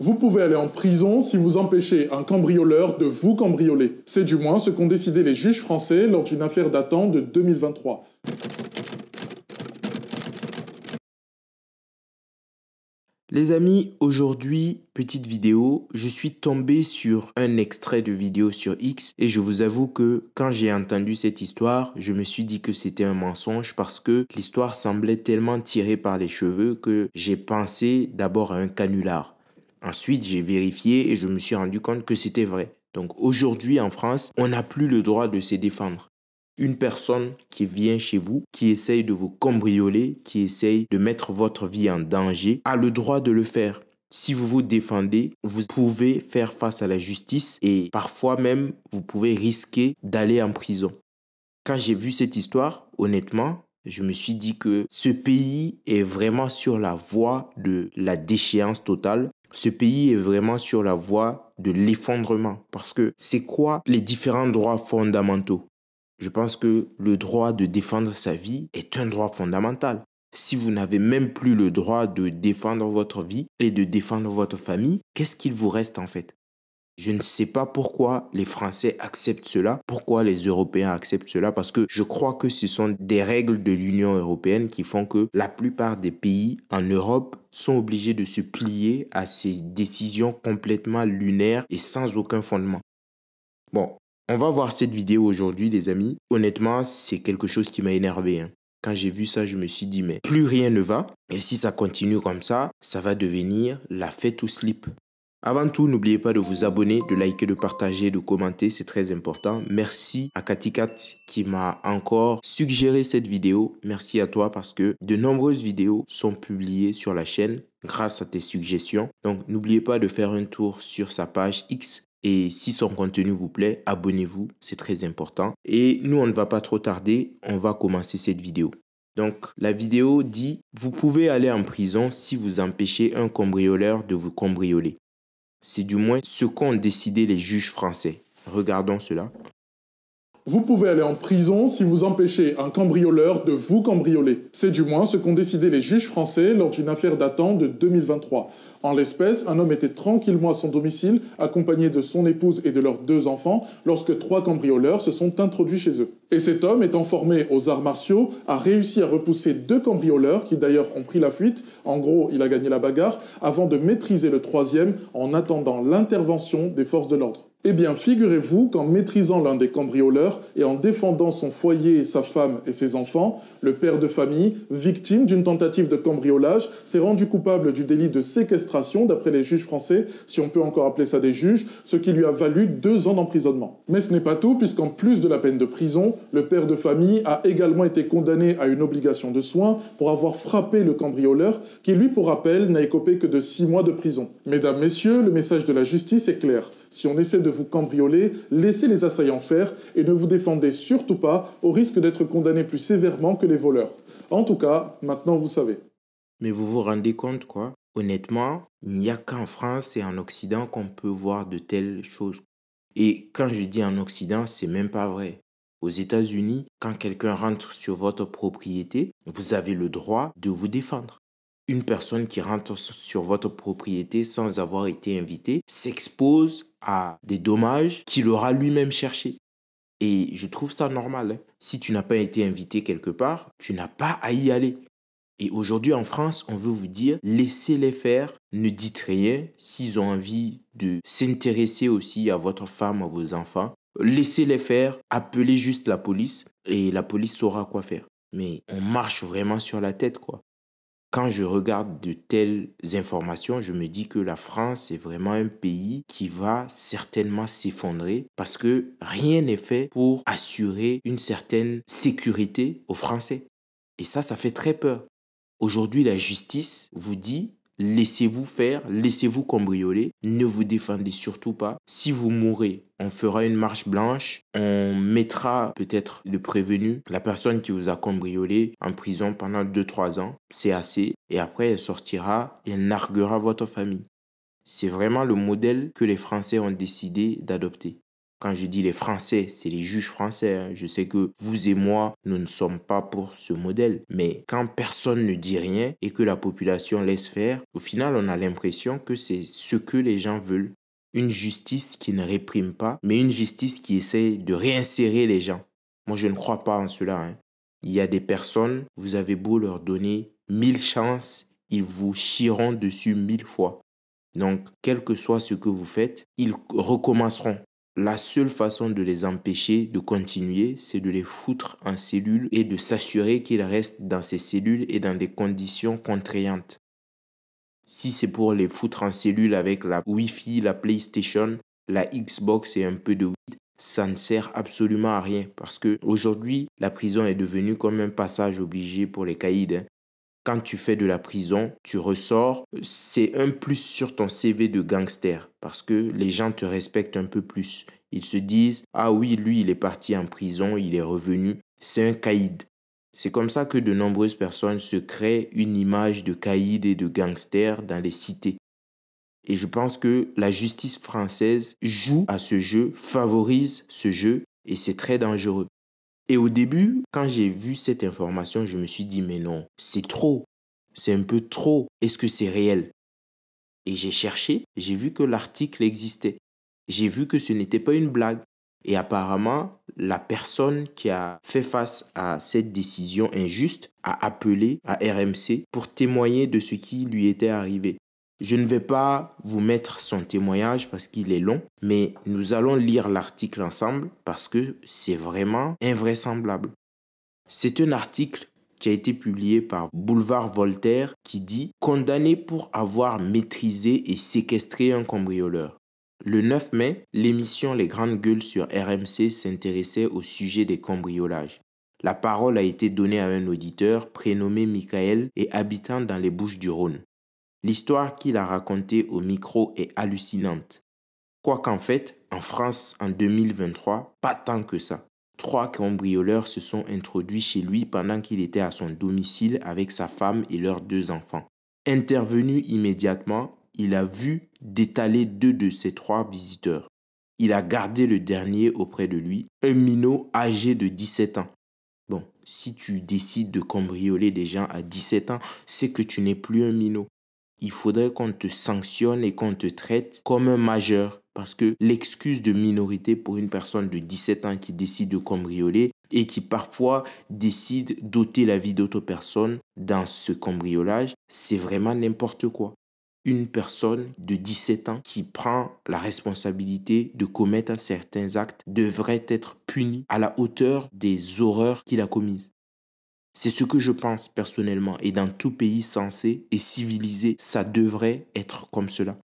Vous pouvez aller en prison si vous empêchez un cambrioleur de vous cambrioler. C'est du moins ce qu'ont décidé les juges français lors d'une affaire datant de 2023. Les amis, aujourd'hui, petite vidéo, je suis tombé sur un extrait de vidéo sur X et je vous avoue que quand j'ai entendu cette histoire, je me suis dit que c'était un mensonge parce que l'histoire semblait tellement tirée par les cheveux que j'ai pensé d'abord à un canular. Ensuite, j'ai vérifié et je me suis rendu compte que c'était vrai. Donc aujourd'hui en France, on n'a plus le droit de se défendre. Une personne qui vient chez vous, qui essaye de vous cambrioler, qui essaye de mettre votre vie en danger, a le droit de le faire. Si vous vous défendez, vous pouvez faire face à la justice et parfois même, vous pouvez risquer d'aller en prison. Quand j'ai vu cette histoire, honnêtement, je me suis dit que ce pays est vraiment sur la voie de la déchéance totale. Ce pays est vraiment sur la voie de l'effondrement. Parce que c'est quoi les différents droits fondamentaux ? Je pense que le droit de défendre sa vie est un droit fondamental. Si vous n'avez même plus le droit de défendre votre vie et de défendre votre famille, qu'est-ce qu'il vous reste en fait? Je ne sais pas pourquoi les Français acceptent cela, pourquoi les Européens acceptent cela, parce que je crois que ce sont des règles de l'Union européenne qui font que la plupart des pays en Europe sont obligés de se plier à ces décisions complètement lunaires et sans aucun fondement. Bon, on va voir cette vidéo aujourd'hui, les amis. Honnêtement, c'est quelque chose qui m'a énervé. Quand j'ai vu ça, je me suis dit, mais plus rien ne va. Et si ça continue comme ça va devenir la fête au slip. Avant tout, n'oubliez pas de vous abonner, de liker, de partager, de commenter, c'est très important. Merci à Katikat qui m'a encore suggéré cette vidéo. Merci à toi parce que de nombreuses vidéos sont publiées sur la chaîne grâce à tes suggestions. Donc, n'oubliez pas de faire un tour sur sa page X. Et si son contenu vous plaît, abonnez-vous, c'est très important. Et nous, on ne va pas trop tarder, on va commencer cette vidéo. Donc, la vidéo dit « Vous pouvez aller en prison si vous empêchez un cambrioleur de vous cambrioler ». C'est du moins ce qu'ont décidé les juges français. Regardons cela. Vous pouvez aller en prison si vous empêchez un cambrioleur de vous cambrioler. C'est du moins ce qu'ont décidé les juges français lors d'une affaire datant de 2023. En l'espèce, un homme était tranquillement à son domicile, accompagné de son épouse et de leurs 2 enfants, lorsque 3 cambrioleurs se sont introduits chez eux. Et cet homme, étant formé aux arts martiaux, a réussi à repousser 2 cambrioleurs, qui d'ailleurs ont pris la fuite, en gros, il a gagné la bagarre, avant de maîtriser le 3e en attendant l'intervention des forces de l'ordre. Eh bien, figurez-vous qu'en maîtrisant l'un des cambrioleurs et en défendant son foyer, sa femme et ses enfants, le père de famille, victime d'une tentative de cambriolage, s'est rendu coupable du délit de séquestration, d'après les juges français, si on peut encore appeler ça des juges, ce qui lui a valu 2 ans d'emprisonnement. Mais ce n'est pas tout, puisqu'en plus de la peine de prison, le père de famille a également été condamné à une obligation de soins pour avoir frappé le cambrioleur, qui lui, pour rappel, n'a écopé que de 6 mois de prison. Mesdames, messieurs, le message de la justice est clair. Si on essaie de vous cambrioler, laissez les assaillants faire et ne vous défendez surtout pas au risque d'être condamné plus sévèrement que les voleurs. En tout cas, maintenant vous savez. Mais vous vous rendez compte quoi? Honnêtement, il n'y a qu'en France et en Occident qu'on peut voir de telles choses. Et quand je dis en Occident, c'est même pas vrai. Aux États-Unis, quand quelqu'un rentre sur votre propriété, vous avez le droit de vous défendre. Une personne qui rentre sur votre propriété sans avoir été invitée s'expose à des dommages qu'il aura lui-même cherchés. Et je trouve ça normal. Si tu n'as pas été invité quelque part, tu n'as pas à y aller. Et aujourd'hui en France, on veut vous dire, laissez-les faire, ne dites rien. S'ils ont envie de s'intéresser aussi à votre femme, à vos enfants, laissez-les faire, appelez juste la police et la police saura quoi faire. Mais on marche vraiment sur la tête quoi. Quand je regarde de telles informations, je me dis que la France est vraiment un pays qui va certainement s'effondrer parce que rien n'est fait pour assurer une certaine sécurité aux Français. Et ça fait très peur. Aujourd'hui, la justice vous dit, laissez-vous faire, laissez-vous cambrioler, ne vous défendez surtout pas. Si vous mourrez, on fera une marche blanche, on mettra peut-être le prévenu, la personne qui vous a cambriolé en prison pendant 2-3 ans, c'est assez, et après elle sortira et elle narguera votre famille. C'est vraiment le modèle que les Français ont décidé d'adopter. Quand je dis les Français, c'est les juges français, hein. Je sais que vous et moi, nous ne sommes pas pour ce modèle. Mais quand personne ne dit rien et que la population laisse faire, au final, on a l'impression que c'est ce que les gens veulent. Une justice qui ne réprime pas, mais une justice qui essaie de réinsérer les gens. Moi, je ne crois pas en cela, hein. Il y a des personnes, vous avez beau leur donner 1000 chances, ils vous chieront dessus 1000 fois. Donc, quel que soit ce que vous faites, ils recommenceront. La seule façon de les empêcher de continuer, c'est de les foutre en cellule et de s'assurer qu'ils restent dans ces cellules et dans des conditions contraignantes. Si c'est pour les foutre en cellule avec la Wi-Fi, la PlayStation, la Xbox et un peu de weed, ça ne sert absolument à rien parce que aujourd'hui, la prison est devenue comme un passage obligé pour les caïds, hein. Quand tu fais de la prison, tu ressors, c'est un plus sur ton CV de gangster parce que les gens te respectent un peu plus. Ils se disent, ah oui, lui, il est parti en prison, il est revenu, c'est un caïd. C'est comme ça que de nombreuses personnes se créent une image de caïd et de gangster dans les cités. Et je pense que la justice française joue à ce jeu, favorise ce jeu et c'est très dangereux. Et au début, quand j'ai vu cette information, je me suis dit, mais non, c'est trop, c'est un peu trop, est-ce que c'est réel? Et j'ai cherché, j'ai vu que l'article existait. J'ai vu que ce n'était pas une blague. Et apparemment, la personne qui a fait face à cette décision injuste a appelé à RMC pour témoigner de ce qui lui était arrivé. Je ne vais pas vous mettre son témoignage parce qu'il est long, mais nous allons lire l'article ensemble parce que c'est vraiment invraisemblable. C'est un article qui a été publié par Boulevard Voltaire qui dit « Condamné pour avoir maîtrisé et séquestré un cambrioleur ». Le 9 mai, l'émission Les Grandes Gueules sur RMC s'intéressait au sujet des cambriolages. La parole a été donnée à un auditeur prénommé Michael et habitant dans les Bouches-du-Rhône. L'histoire qu'il a racontée au micro est hallucinante. Quoiqu'en fait, en France, en 2023, pas tant que ça. 3 cambrioleurs se sont introduits chez lui pendant qu'il était à son domicile avec sa femme et leurs 2 enfants. Intervenu immédiatement, il a vu détaler 2 de ses 3 visiteurs. Il a gardé le dernier auprès de lui, un minot âgé de 17 ans. Bon, si tu décides de cambrioler des gens à 17 ans, c'est que tu n'es plus un minot. Il faudrait qu'on te sanctionne et qu'on te traite comme un majeur. Parce que l'excuse de minorité pour une personne de 17 ans qui décide de cambrioler et qui parfois décide d'ôter la vie d'autres personnes dans ce cambriolage, c'est vraiment n'importe quoi. Une personne de 17 ans qui prend la responsabilité de commettre certains actes devrait être punie à la hauteur des horreurs qu'il a commises. C'est ce que je pense personnellement et dans tout pays sensé et civilisé, ça devrait être comme cela.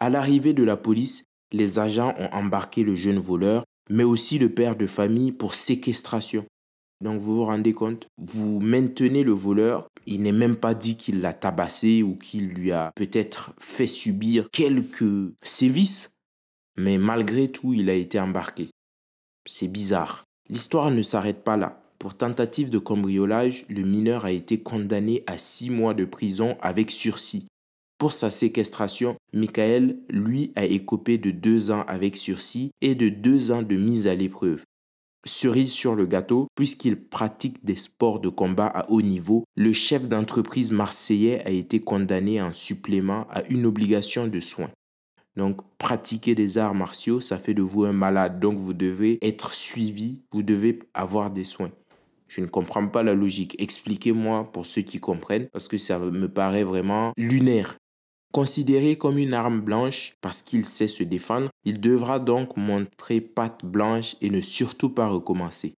À l'arrivée de la police, les agents ont embarqué le jeune voleur, mais aussi le père de famille pour séquestration. Donc vous vous rendez compte, vous maintenez le voleur, il n'est même pas dit qu'il l'a tabassé ou qu'il lui a peut-être fait subir quelques sévices, mais malgré tout, il a été embarqué. C'est bizarre. L'histoire ne s'arrête pas là. Pour tentative de cambriolage, le mineur a été condamné à 6 mois de prison avec sursis. Pour sa séquestration, Michael, lui, a écopé de 2 ans avec sursis et de 2 ans de mise à l'épreuve. Cerise sur le gâteau, puisqu'il pratique des sports de combat à haut niveau, le chef d'entreprise marseillais a été condamné en supplément à une obligation de soins. Donc, pratiquer des arts martiaux, ça fait de vous un malade. Donc, vous devez être suivi, vous devez avoir des soins. Je ne comprends pas la logique. Expliquez-moi pour ceux qui comprennent, parce que ça me paraît vraiment lunaire. Considéré comme une arme blanche parce qu'il sait se défendre, il devra donc montrer patte blanche et ne surtout pas recommencer.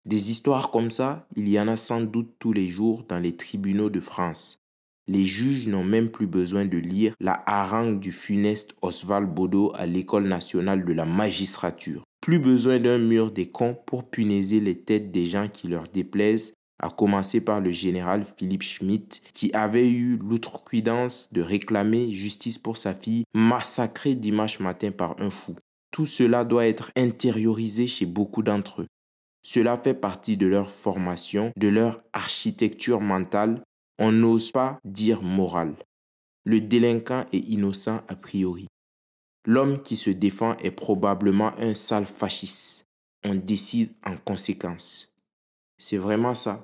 Des histoires comme ça, il y en a sans doute tous les jours dans les tribunaux de France. Les juges n'ont même plus besoin de lire la harangue du funeste Oswald Bodo à l'École nationale de la magistrature. Plus besoin d'un mur des cons pour punaiser les têtes des gens qui leur déplaisent, à commencer par le général Philippe Schmitt, qui avait eu l'outrecuidance de réclamer justice pour sa fille, massacrée dimanche matin par un fou. Tout cela doit être intériorisé chez beaucoup d'entre eux. Cela fait partie de leur formation, de leur architecture mentale. On n'ose pas dire morale. Le délinquant est innocent a priori. L'homme qui se défend est probablement un sale fasciste. On décide en conséquence. C'est vraiment ça.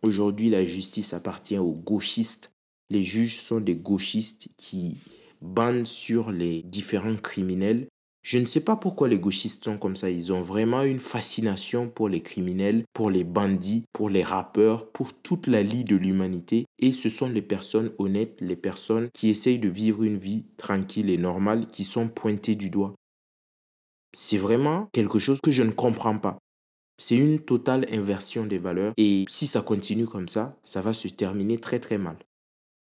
Aujourd'hui, la justice appartient aux gauchistes. Les juges sont des gauchistes qui bandent sur les différents criminels. Je ne sais pas pourquoi les gauchistes sont comme ça. Ils ont vraiment une fascination pour les criminels, pour les bandits, pour les rappeurs, pour toute la lie de l'humanité. Et ce sont les personnes honnêtes, les personnes qui essayent de vivre une vie tranquille et normale, qui sont pointées du doigt. C'est vraiment quelque chose que je ne comprends pas. C'est une totale inversion des valeurs. Et si ça continue comme ça va se terminer très très mal.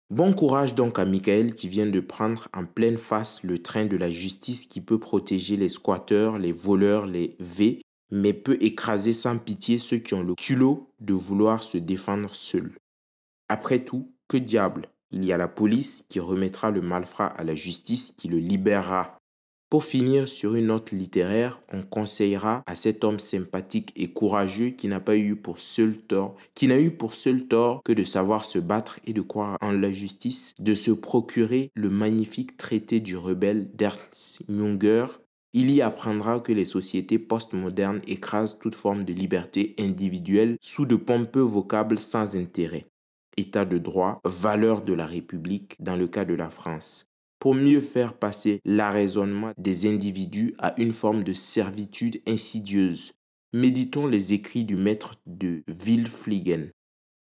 Bon courage donc à Michael qui vient de prendre en pleine face le train de la justice qui peut protéger les squatteurs, les voleurs, les V, mais peut écraser sans pitié ceux qui ont le culot de vouloir se défendre seuls. Après tout, que diable, il y a la police qui remettra le malfrat à la justice qui le libérera. Pour finir sur une note littéraire, on conseillera à cet homme sympathique et courageux qui n'a eu pour seul tort que de savoir se battre et de croire en la justice, de se procurer le magnifique traité du rebelle d'Ernst Jünger. Il y apprendra que les sociétés postmodernes écrasent toute forme de liberté individuelle sous de pompeux vocables sans intérêt. État de droit, valeur de la République dans le cas de la France. Pour mieux faire passer l'arraisonnement des individus à une forme de servitude insidieuse. Méditons les écrits du maître de Wilfligen.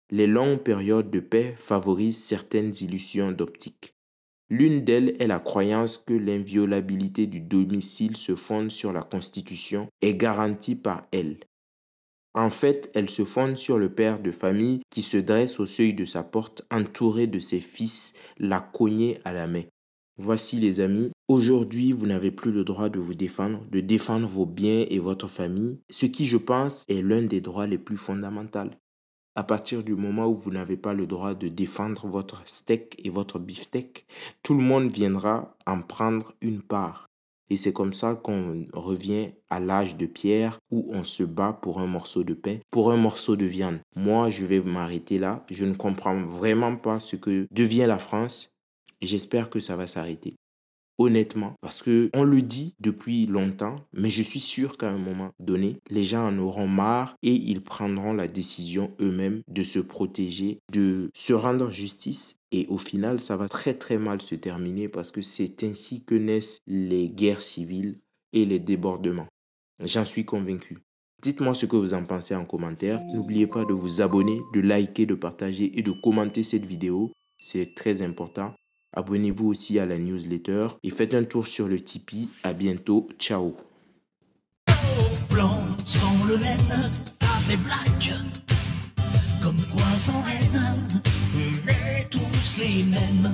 Les longues périodes de paix favorisent certaines illusions d'optique. L'une d'elles est la croyance que l'inviolabilité du domicile se fonde sur la Constitution et garantie par elle. En fait, elle se fonde sur le père de famille qui se dresse au seuil de sa porte entouré de ses fils, la cognée à la main. Voici les amis, aujourd'hui vous n'avez plus le droit de vous défendre, de défendre vos biens et votre famille, ce qui je pense est l'un des droits les plus fondamentaux. À partir du moment où vous n'avez pas le droit de défendre votre steak et votre beefsteak, tout le monde viendra en prendre une part. Et c'est comme ça qu'on revient à l'âge de pierre où on se bat pour un morceau de pain, pour un morceau de viande. Moi, je vais m'arrêter là. Je ne comprends vraiment pas ce que devient la France. J'espère que ça va s'arrêter. Honnêtement, parce qu'on le dit depuis longtemps, mais je suis sûr qu'à un moment donné, les gens en auront marre et ils prendront la décision eux-mêmes de se protéger, de se rendre justice. Et au final, ça va très très mal se terminer parce que c'est ainsi que naissent les guerres civiles et les débordements. J'en suis convaincu. Dites-moi ce que vous en pensez en commentaire. N'oubliez pas de vous abonner, de liker, de partager et de commenter cette vidéo. C'est très important. Abonnez-vous aussi à la newsletter et faites un tour sur le Tipeee. À bientôt. Ciao. Blanc sans le laine, avec black, comme quoi sans haine, on est tous les mêmes.